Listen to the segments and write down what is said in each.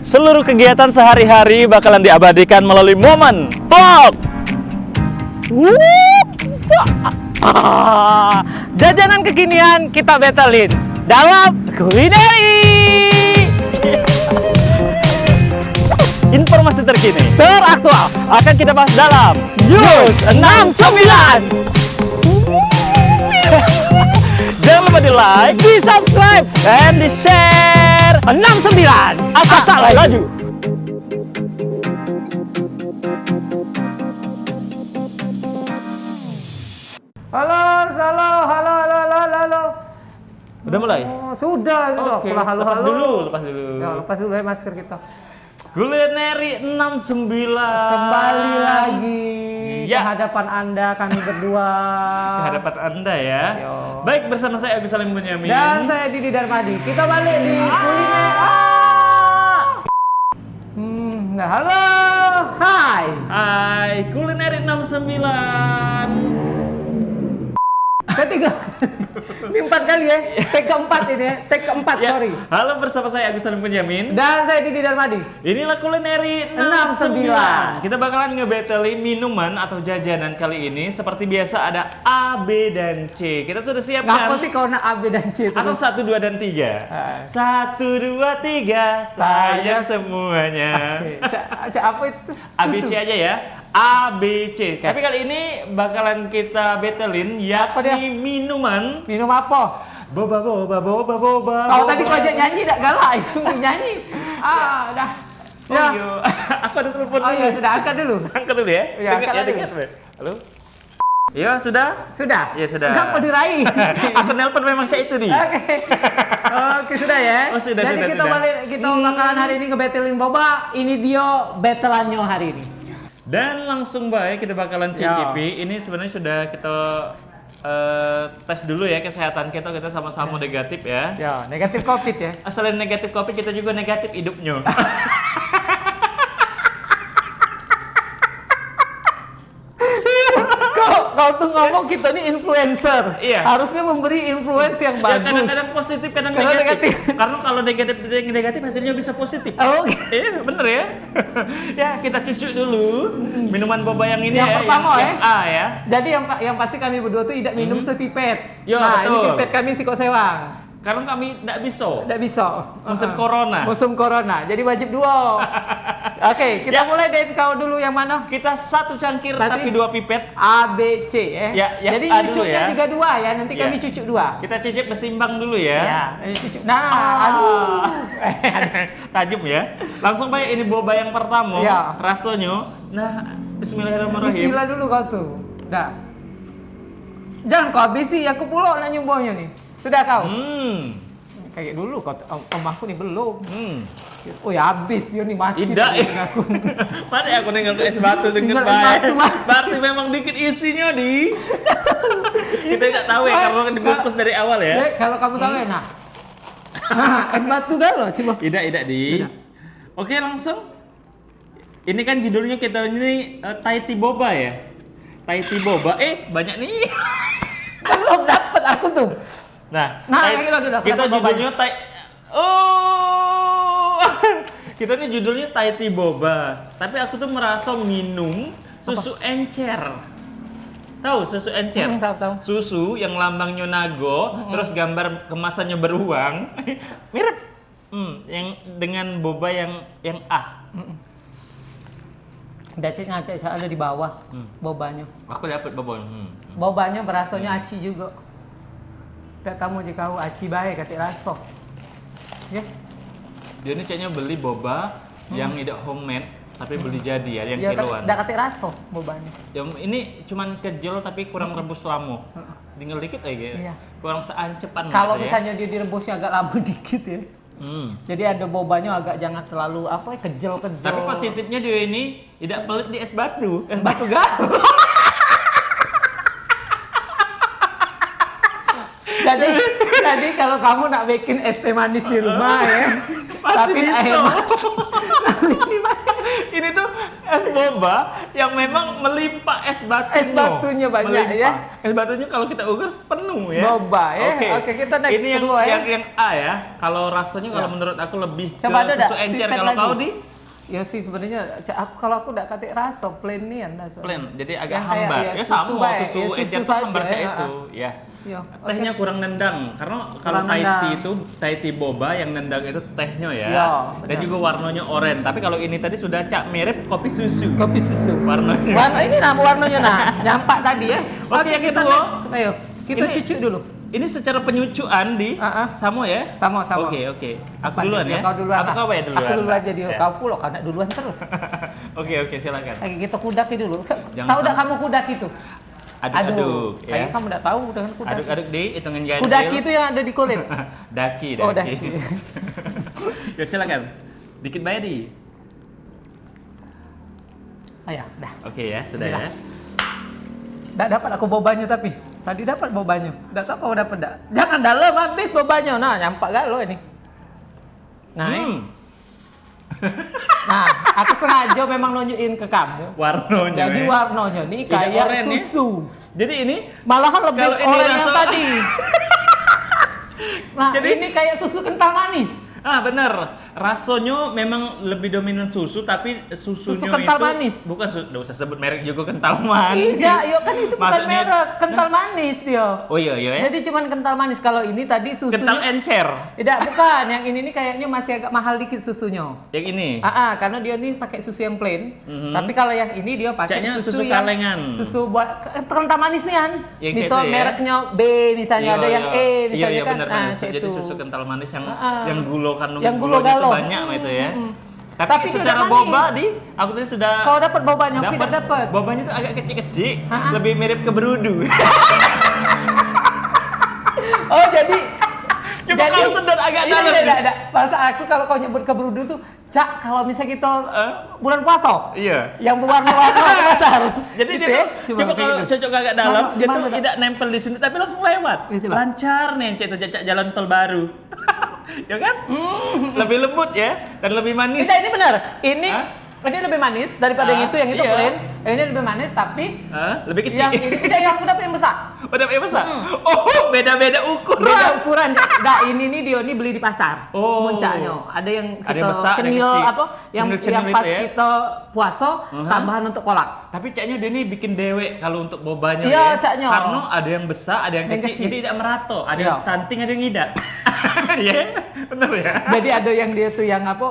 Seluruh kegiatan sehari-hari bakalan diabadikan melalui momen vlog. Jajanan kekinian kita betelin dalam kulineri. Informasi terkini, teraktual akan kita bahas dalam News 69. Jangan lupa di like, di subscribe, dan di share 69. Asal tak laju. Halo. Udah mulai? Oh, sudah. Oke, Halo. lepas dulu. Ya, lepas dulu ya masker kita. Kulineri 69. Kembali lagi ke Ya. hadapan Anda kami berdua. Ke hadapan Anda ya. Yo. Baik, bersama saya Agus Salim Bunyamin. Dan saya Didi Darmadi. Kita balik di kuliner. Nah, halo. Hai, Kulineri 69. Ketiga. Ini 4 kali ya. Take keempat ini ya. Take keempat, Ya. sorry. Halo, bersama saya Agus Salim Bunyamin. Dan saya Didi Darmadi. Inilah Kulineri 69. Kita bakalan ngebetelin minuman atau jajanan kali ini. Seperti biasa ada A, B, dan C. Kita sudah siap Ngapa kan? sih kau nak A, B, dan C Atau terus? 1, 2, dan 3. 1, 2, 3. Sayang semuanya. Oke. Cak apa itu? A, B, C aja ya. A, B, C. Tapi kali ini bakalan kita betelin Apa dia? yakni minuman. Minum apa? Boba. Kau tadi kau ajak nyanyi tak galak itu nyanyi. Dah. Oh iya. Aku ada telepon Oh dulu. iya, sudah angkat dulu. Angkat dulu ya. Iya, angkat dulu. Dengar. Halo. Iya, sudah? Sudah? Iya, sudah. Enggak mau diraih. Aku nelpon memang cak itu nih. Oke, sudah ya. Oh, sudah, Jadi kita sudah. balik, kita bakalan hari ini ngebetelin boba. Ini dia betelannya hari ini. Dan langsung baik kita bakalan cicipi. Ini sebenarnya sudah kita tes dulu ya kesehatan kita sama-sama negatif ya. Ya, negatif COVID ya. Selain negatif COVID kita juga negatif hidupnya. Kau tuh ngomong kita ini influencer. Iya. Harusnya memberi influence yang Ya, bagus. kadang-kadang positif, kadang Kadang negatif. negatif. Karena kalau negatif hasilnya bisa positif. Oh, oke. Iya, bener ya. Ya, kita cucuk dulu minuman boba yang ini Yang ya. pertama yang A ya. Jadi yang pasti kami berdua tuh tidak minum sepipet. Yo, Nah, ini betul. pipet kami si kok sewang. Karena kami tidak bisa. Tidak bisa. Musim corona. Musim corona. Jadi wajib dua. Oke, kita Ya. mulai dari kau dulu yang mana? Kita 1 cangkir Tadi- tapi 2 pipet. A, B, C ya. Ya, yang Jadi A dulu cucuknya ya. juga 2 ya. Nanti Ya. kami cucuk 2. Kita cicip besimbang dulu ya. Ya, cucuk. Nah, aduh. Tajam ya. Langsung baik ini boba yang pertama. Ya. Rasanya. Nah, bismillahirrahmanirrahim. Bismillah dulu kau tuh. Dah. Jangan kau habisi, aku pula nak nyumbangnya nih. Sudah kau? Kayak dulu kau omahku nih belum. Oh ya habis dia nih mati. Tidak tuh ya. aku. Mana aku nengok es batu dengan Tinggal es baik. batu, Mas. Berarti memang dikit isinya di. Kita nggak tahu ya karena dibungkus dari awal ya. Dek, kalau kamu tahu ya, nah. Es batu kan loh, cuma. Tidak di. Tidak. Oke, langsung. Ini kan judulnya kita ini Thai tea boba ya. Thai tea boba. Banyak nih. Belum dapat aku tuh. Nah, Kita kita judulnya Thai. Oh. Kita ini judulnya Thai tea boba. Tapi aku tuh merasa minum susu encer. Tahu susu encer? Tahu. Susu yang lambangnya nago, terus gambar kemasannya beruang. Mirip. Yang dengan boba yang A. That's it, nanti ada di bawah bobanya. Aku dapat boba. Bobanya berasanya aci juga. Gak tamu jika kau aci baik kata rasa. Ya. Dia ini kayaknya beli boba yang tidak homemade, tapi beli jadi ya, yang kiloan. Gak kata rasa bobanya. Yang ini cuman kejel tapi kurang rebus lama. Tinggal dikit aja. Iya. Kurang seancepan Kalau gitu ya. misalnya dia direbusnya agak lama dikit ya. Jadi ada bobanya agak jangan terlalu kejel-kejel. Tapi positifnya dia ini tidak pelit di es batu. Es batu garam. Jadi kalau kamu nak bikin es teh manis di rumah ya, Pasti tapi bisa. hemat. Ini Ini tuh es boba yang memang melimpah es batunya. Es batunya banyak ya. Es batunya kalau kita ukur penuh ya. Boba ya. Oke, kita next ini kedua ya. yang A ya. Kalau rasanya kalau Ya. menurut aku lebih Coba ke ada susu dak? encer. Feedback Kalau lagi. kau di Ya sih sebenarnya kalau aku udah kate rasa plain nih anda. plain, jadi agak Yang kayak, hambar. ya, Ya susu sama baik, susu ya, susu encer tuh saja, hambar kayak ya. itu, ya. Iya. Tehnya kurang nendang karena kalau Kurang Thai tea nendang. itu Thai tea boba yang nendang itu tehnya ya. Iya, Dan benar. juga warnanya oranye. Tapi kalau ini tadi sudah cak mirip kopi susu. Kopi susu. Warnanya. Warna ini nama warnanya nah, nyampak tadi ya. Oke, yang kita kedua. next. Ayo, kita Ini- cucuk dulu. Ini secara penyucuan di sama ya. Sama-sama. Oke. Aku duluan ya. Kau duluan. Apa kau ya duluan? Aku duluan jadi Ya. kau pula karena duluan terus. Oke, silakan. Lagi kita kudaki dulu. Jangan Tahu tak sampai- kamu kudaki itu? Aduk-aduk ya. Kayaknya kamu udah tahu dengan kudaki. Aduk-aduk di hitungan ganjil. Kudaki itu yang ada di kulit. Daki. Oh, daki. Ya silakan. Dikit bayar di. Ayo, dah. Oke ya, sudah ya. Dah dapat aku bobanya tapi. Tadi dapat bobanya. Dah tahu kau dapat dah. Jangan dalam habis bobanya. Nah, nyampak gak lo ini? Nah, ini. Nah, aku sengaja memang nunjukin ke kamu. Warnanya. Jadi ya. warnanya nih Tidak kayak oranye, susu. Jadi ini Malahan lebih Kalau ini oranye yang rasa- tadi. Nah, Jadi- ini kayak susu kental manis. benar. Rasanya memang lebih dominan susu, tapi susunya Susu kental itu manis. bukan nggak usah sebut merek juga kental manis. Tidak, yo kan itu bukan Maksudnya- merek, kental manis dia. Oh iya ya. Jadi cuman kental manis. Kalau ini tadi susunya Kental encer. tidak, bukan. Yang ini nih kayaknya masih agak mahal dikit susunya. Yang ini. Karena dia nih pakai susu yang plain. Mhm. Tapi kalau yang ini dia pakai Kayaknya susu, susu yang kalengan. Susu buat kental manis nih kan. Yang Misal itu ya? mereknya B misalnya, ada yang E misalnya iya, kan. benar, Nah, benar. Jadi itu. susu kental manis yang Ah. yang gulo kandung Yang gulanya gulo-galo. itu banyak itu ya. Tapi, Tapi dia secara udah boba manis. aku tadi sudah Kau dapat bobanya, aku tidak dapat. Bobanya tuh agak kecil-kecil, Ah. lebih mirip ke berudu. Oh, jadi Coba kau sedot agak dalam. Tidak. Masa aku kalau kau nyebut keberudu tuh, Cak, kalau misalnya kita bulan puasa, Iya. yang berwarna-warna ke pasar. Jadi Gitu dia ya? tuh, coba kayak kalau gitu. cocok agak dalam, Mana- dia tuh mana- tidak nempel di sini tapi langsung lewat. Iya, coba. Lancar nih cek itu cecak jalan tol baru. Ya kan? Lebih lembut ya dan lebih manis. Tidak, ini benar. Ini Hah? ini lebih manis daripada yang itu Iya. plain. Ini lebih manis tapi Lebih kecil. yang ini tidak, yang aku dapat yang besar. Udah yang besar. Oh, beda-beda ukuran. Beda ukuran. Nah, ini nih dia ini beli di pasar. Oh. Muncaknya. Ada yang Ada kita yang besar, ada yang cenil kecil. apa? Yang Cenil-cenil pas itu ya? kita puasa tambahan untuk kolak. Tapi caknya dia nih bikin dewek kalau untuk bobanya Iya, ya. caknya. Karena ada yang besar, ada yang Yang kecil, kecil. jadi tidak merato. Ada Iya. yang stunting, ada yang ngidap. Ya, benar ya. Jadi ada yang dia tuh yang apa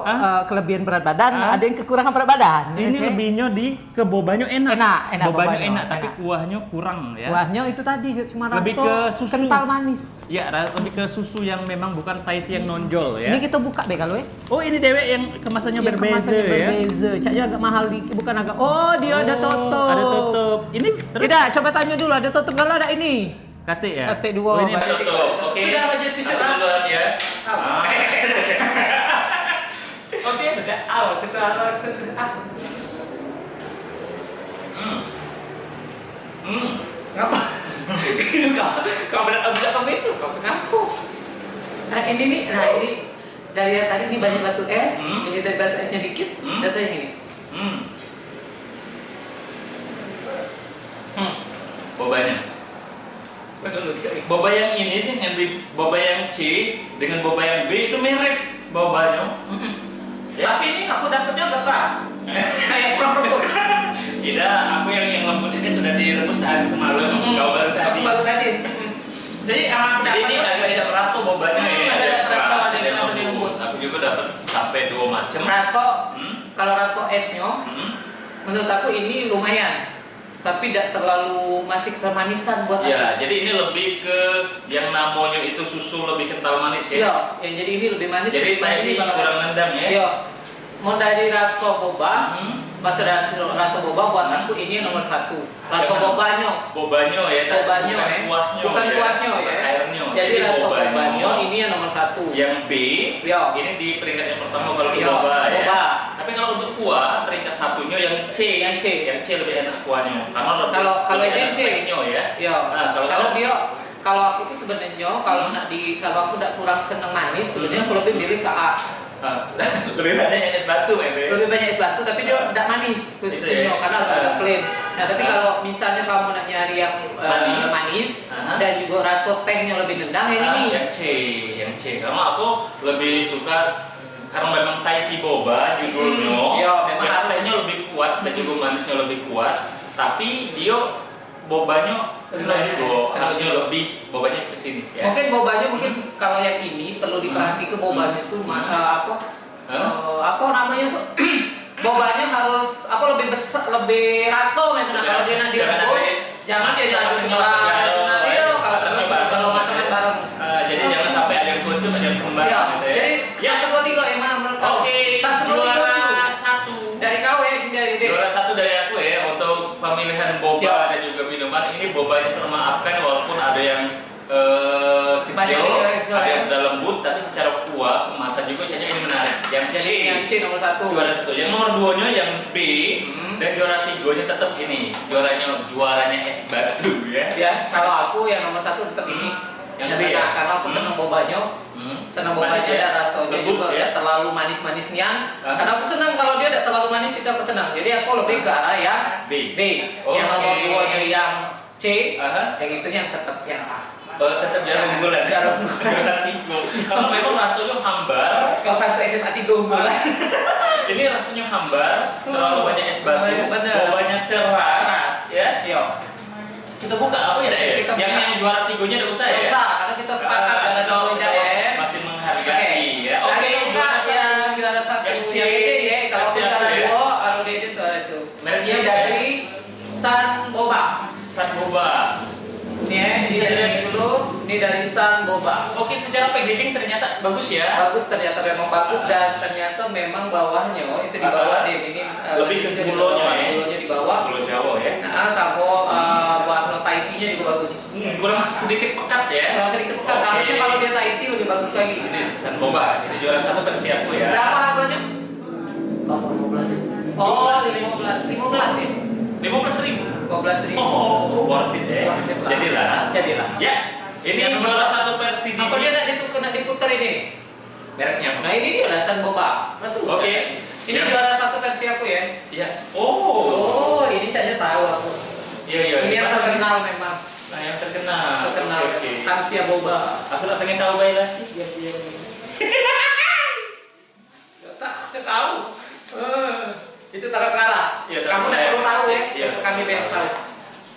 kelebihan berat badan, ada yang kekurangan berat badan. Ini Oke. lebihnya di ke bobanya enak. Enak Bobanya bobanya, enak, tapi enak. kuahnya kurang ya. Kuahnya itu tadi cuma rasa Lebih ke susu. kental manis. Ya, lebih ke susu yang memang bukan Thai tea yang nonjol ya. Ini kita buka deh kalau ya. Oh, ini dewek yang kemasannya Yang berbeza kemasannya ya. Berbeza. Caknya agak mahal dikit, bukan agak. Oh, dia ada tutup. Ada tutup. Ini terus Tidak, coba tanya dulu ada tutup kalau ada ini. kate ya. Kate dua. Oh, ini ada tutup. Oke. Sudah aja cucu. Aku duluan ya. Oke, sudah. Kesalahan. Ngapa? Itu kau berat kamu itu, kau kenapa? Nah ini dari tadi ini banyak batu es, ini dari batu esnya dikit, data yang ini. Bobanya. Boba yang ini dengan boba yang C dengan boba yang B itu mirip bobanya. Ya. Tapi ini aku dapetnya agak keras, kayak kurang lembut. Tidak, aku yang lembut ini sudah direbus sehari semalam. Kau baru tadi. Baru tadi. Jadi aku Jadi ini agak tidak merata bobanya ya. agak tidak merata, keras, ada yang lebih lembut. Aku juga dapat sampai 2 macam. Rasa, kalau rasa esnya, Hmm. menurut aku ini lumayan, tapi tidak terlalu masih kemanisan buat Ya, jadi ini lebih ke yang namanya itu susu lebih kental manis ya. Iya, ya, jadi ini lebih manis. Jadi ini kurang nendang ya. Iya. Mau dari rasa boba, pas rasa boba buat Hmm. aku ini nomor 1. Rasa bobanya. Bobanya ya, tapi Bobanya bukan ya. kuahnya. Bukan ya. kuahnya Bukan ya. airnya. Jadi rasa bobanya ini yang nomor 1. Yang B, Iya. ini di peringkat yang pertama kalau di Iya, boba ya. boba. Tapi kalau untuk kuah, peringkat satunya yang C. Yang C. Yang C lebih enak kuahnya. Karena lebih, Kalau lebih ini enak C. steaknya ya. Iya. Nah, kalau dia kalau aku tuh sebenarnya kalau aku tidak kurang seneng manis, sebenarnya aku lebih milih ke A. Lebih banyak yang es batu, Lebih banyak es batu, tapi dia tidak manis khususnya ya? karena agak plain. Nah, tapi kalau misalnya kamu nak nyari yang manis dan juga rasa tehnya lebih nendang, ini yang C. Karena aku lebih suka karena memang Thai tea boba judulnya. Iya, memang yang tehnya lebih kuat dan juga manisnya lebih kuat. Tapi dia bobanya harusnya lebih bobanya ke sini. Ya. Mungkin bobanya kalau yang ini perlu diperhatikan bobanya itu apa namanya tuh bobanya harus lebih besar, lebih rato memang kalau dia nanti rebus jangan kalau matangnya bareng. Jadi jangan sampai ada yang kucuk, ada yang kembang gitu ya. Jadi 1, 2, 3 yang mana menurut kamu? Oke, juara 1 dari kau ya, dari juara 1 dari aku ya untuk pemilihan boba dan juga minuman. Ini bobanya termaafkan walaupun ada yang kecil, ada yang sudah lembut, tapi secara kuah kemasan juga kayaknya ini menarik. Yang C nomor 1 juara 1. Yang nomor 2-nya yang B dan juara 3-nya tetap ini. Juaranya es batu ya. Ya, kalau aku yang nomor 1 tetap ini. Yang B ya? Karena aku senang bobanya. Senang bobanya ada rasanya juga ya, terlalu manis-manisnya. Karena aku senang kalau dia tidak terlalu manis itu aku senang. Jadi aku lebih ke arah yang B. Yang nomor 2-nya yang C. Yang itu yang tetap yang A. Tetap jalan unggulan. Jalan tiga. Kalau memang rasanya hambar. Kalau satu SMA 3 unggulan. Ini rasanya hambar, terlalu banyak es batu, bobanya keras, ya. Kita buka apa ya? Yang juara 3-nya tidak usah ya? Tidak usah, karena kita sepakat juara 3-nya ya. Masih menghargai ya. Oke, yang juara 1 yang ini ya. Kalau juara 2, kalau dia itu juara itu. Mereknya dari Sun Boba. Sun Boba. Ini ya, ini dari Sun Boba. Oke, secara packaging ternyata bagus ya. Bagus, ternyata memang bagus dan ternyata memang bawahnya itu di bawah deh ini lebih ke gulonya ya. Gulonya di bawah. Gulo Jawa ya. Nah, sama warna Thai tea-nya juga bagus. Kurang sedikit pekat ya. Kurang sedikit pekat. Harusnya kalau dia Thai tea lebih bagus lagi. Ini Sun Boba. Ini juara 1 versi aku ya. Berapa harganya? 15.000. Oh, 15 ya? 15.000. 15.000. Oh, worth it ya. Jadilah. Ya. Ini juara 1 versi di. Apa dia nak diputar ini? Mereknya. Nah, ini dia Sun Boba. Masuk. Oke. Ini juara 1 versi aku ya. Iya. Oh, ini saja tahu aku. Iya. Ini yang terkenal memang. Nah, yang terkenal. Oke. Kansia Boba. Aku tak pengen tahu bayi lagi. Iya. Saya tahu. Itu taruh Iya, kamu tidak perlu tahu ya. Iya. Kami yang tahu.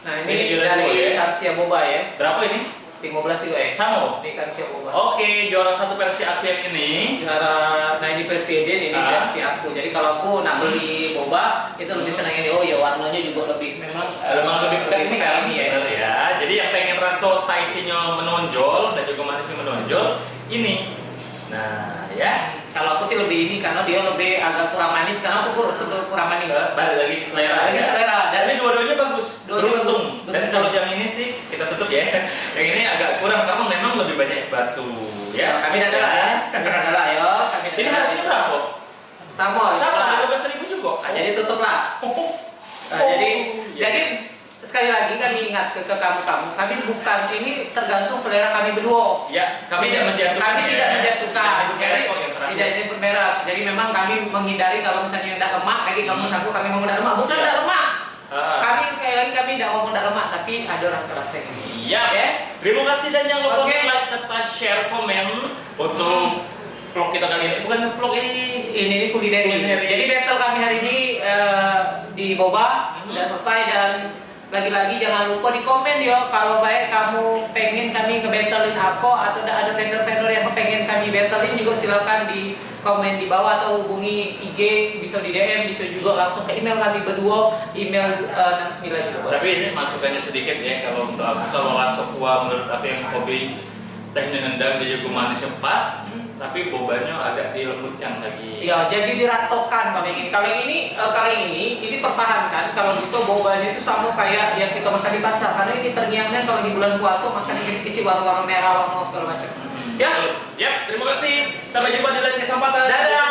Nah, Ini ini juara dari 2 ya. Kansia Boba ya. Berapa ini? 15 juga ya. Sama. Ini Kansia Boba. Oke, juara 1 versi aku yang ini. Nah ini versi Eden, ini versi aku. Jadi kalau aku nak beli boba itu lebih senang ini. Oh ya, warnanya juga lebih memang lebih pekat ini kan. ini ya. Benar ya. Jadi yang pengen rasa Thai tea-nya menonjol dan juga manisnya menonjol, ini. Nah, ya. Kalau aku sih lebih ini karena dia lebih agak kurang manis karena aku kurang manis. Balik lagi ke selera. Dan ini dua-duanya bagus. Beruntung. Dan kalau yang ini sih kita tutup ya. Yang ini agak kurang karena memang lebih banyak es batu. Ya. Kami dah ya. Ini harganya berapa? Sama 15.000 juga. Nah, jadi tutup lah. Nah, jadi sekali lagi kami ingat ke kamu, kami bukan ini tergantung selera kami berdua. Ya, kami tidak menjatuhkan. Kami tidak menjatuhkan. Tidak Tidak merah. Jadi memang kami menghindari kalau misalnya yang tidak lemak, lagi kamu sanggup kami ngomong tidak lemak, bukan tidak lemak. Kami sekali lagi kami tidak ngomong tidak lemak, tapi ada rasa-rasa ini. Iya. Terima kasih dan jangan lupa like serta share komen untuk vlog kita kali ini. Bukan vlog ini kulineri. Jadi battle kami hari ini di Boba sudah selesai dan lagi-lagi jangan lupa di komen ya kalau baik kamu pengen kami nge-battlein apa atau ada vendor-vendor yang pengen kami battlein juga silakan di komen di bawah atau hubungi IG, bisa di DM, bisa juga langsung ke email kami berdua, email 69 juga. Tapi ini masukannya sedikit ya kalau untuk aku, kalau rasa kuah menurut aku yang hobi tehnya nendang dia juga manisnya pas, tapi bobanya agak dilembutkan lagi. Ya, jadi diratokan kalau yang ini. Kalau yang ini pertahankan. Kalau bisa bobanya itu sama kayak yang kita makan di pasar. Karena ini terngiangnya kalau di bulan puasa makan yang kecil-kecil warna-warna merah, warna segala macam. Ya, terima kasih. Sampai jumpa di lain kesempatan. Dadah.